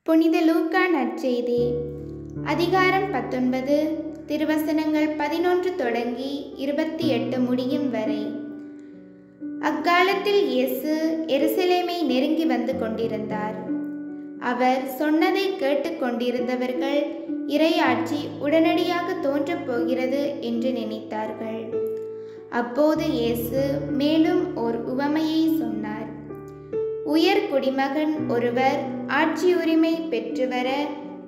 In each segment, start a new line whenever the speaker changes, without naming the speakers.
புனித லூக்கா நற்செய்தி அதிகாரம் 19 திருவசனங்கள் 11 தொடங்கி 28 முடியும் வரை. அக்காலத்தில் இயேசு எருசலேமை நெருங்கி வந்து கொண்டிருந்தார். அவர் சொன்னதை கேட்டுக்கொண்டிருந்தவர்கள் இறையாட்சி உடனடியாக தோன்றப் போகிறது என்று நினைத்தார்கள். அப்போது இயேசு மேலும் ஓர் உவமையை சொன்னார். உயர் குடிமகன் ஒருவர் ஆட்சி உரிமை பெற்றுவர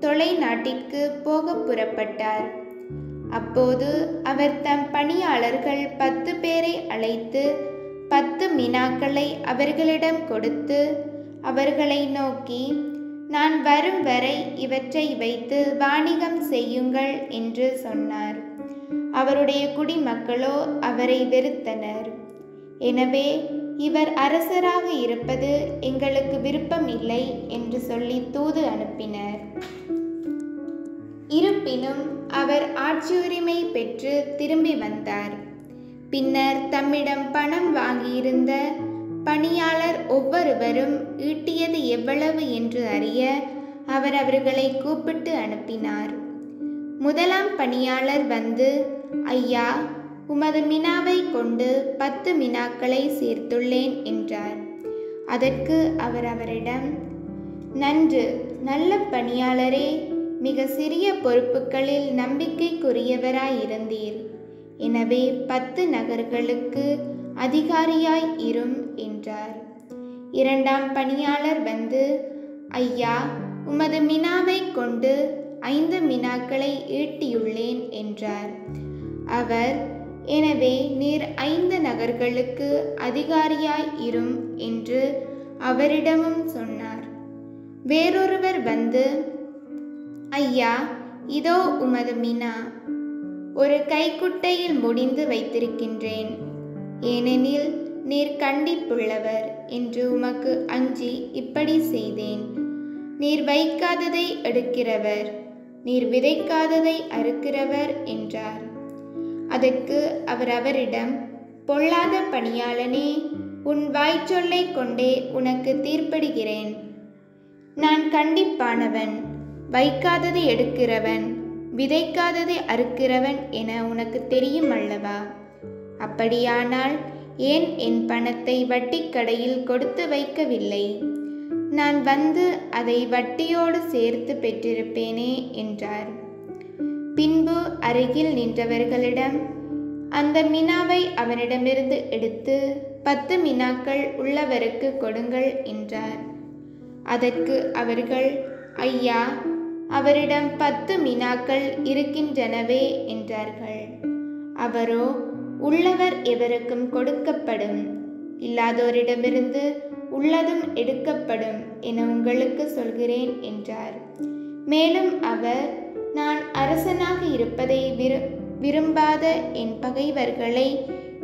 தொலை நாட்டிற்கு போக புறப்பட்டார். அப்போது அவர் தம் பணியாளர்கள் 10 பேரை அழைத்து 10 மினாக்களை அவர்களிடம் கொடுத்து அவர்களை நோக்கி, நான் வரும் வரை இவற்றை வைத்து வாணிகம் செய்யுங்கள் என்று சொன்னார். அவருடைய குடிமக்களோ அவரை வெறுத்தனர். எனவே இவர் அரசராக இருப்பது எங்களுக்கு விருப்பம் இல்லை என்று சொல்லி தூது அனுப்பினர். இருப்பினும் அவர் ஆட்சியுரிமை பெற்று திரும்பி வந்தார். பின்னர் தம்மிடம் பணம் வாங்கியிருந்த பணியாளர் ஒவ்வொருவரும் ஈட்டியது எவ்வளவு என்று அறிய அவர் அவர்களை கூப்பிட்டு அனுப்பினார். முதலாம் பணியாளர் வந்து, ஐயா, உமது மினாவை கொண்டு 10 மினாக்களை சேர்த்துள்ளேன் என்றார். அதற்கு அவர் அவரிடம், நன்று, நல்ல பணியாளரே, மிக சிறிய பொறுப்புகளில் நம்பிக்கைக்குரியவராயிருந்தீர். எனவே 10 நகர்களுக்கு அதிகாரியாய் இரும் என்றார். இரண்டாம் பணியாளர் வந்து, ஐயா, உமது மினாவை கொண்டு 5 மினாக்களை ஈட்டியுள்ளேன் என்றார். அவர், எனவே நீர் 5 நகர்களுக்கு அதிகாரியாய் இரும் என்று அவரிடமும் சொன்னார். வேறொருவர் வந்து, ஐயா, இதோ உமது மினா, ஒரு கைக்குட்டையில் முடிந்து வைத்திருக்கின்றேன். ஏனெனில் நீர் கண்டிப்புள்ளவர் என்று உமக்கு அஞ்சி இப்படி செய்தேன். நீர் வைக்காததை எடுக்கிறவர், நீர் விதைக்காததை அறுக்கிறவர் என்றார். அதற்கு அவர் அவரிடம், பொல்லாத பணியாளனே, உன் வாய்ச்சொல்லை கொண்டே உனக்கு தீர்ப்பிடுகிறேன். நான் கண்டிப்பானவன், வைக்காததை எடுக்கிறவன், விதைக்காததை அறுக்கிறவன் என உனக்கு தெரியும் அல்லவா? அப்படியானால் ஏன் என் பணத்தை வட்டிக்கடையில் கொடுத்து வைக்கவில்லை? நான் வந்து அதை வட்டியோடு சேர்த்து பெற்றிருப்பேனே என்றார். பின்பு அருகில் நின்றவர்களிடம், அந்த மினாவை அவனிடமிருந்து எடுத்து 10 மினாக்கள் உள்ளவருக்கு கொடுங்கள் என்றார். அதற்கு அவர்கள், ஐயா, அவரிடம் 10 மினாக்கள் இருக்கின்றனவே என்றார்கள். அவரோ, உள்ளவர் எவருக்கும் கொடுக்கப்படும், இல்லாதோரிடமிருந்து உள்ளதும் எடுக்கப்படும் என உங்களுக்கு சொல்கிறேன் என்றார். மேலும் அவர், நான் அரசனாக இருப்பதை விரும்பாத என் பகைவர்களை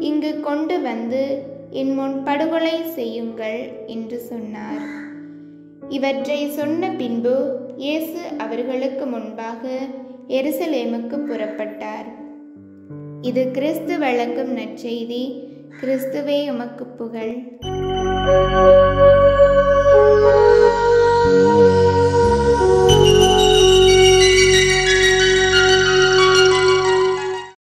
இங்கு கொண்டு வந்து என் முன் படுகொலை செய்யுங்கள் என்று சொன்னார். இவற்றை சொன்ன பின்பு இயேசு அவர்களுக்கு முன்பாக எருசலேமுக்கு புறப்பட்டார். இது கிறிஸ்து வழங்கும் நற்செய்தி. கிறிஸ்துவே உமக்கு புகழ்.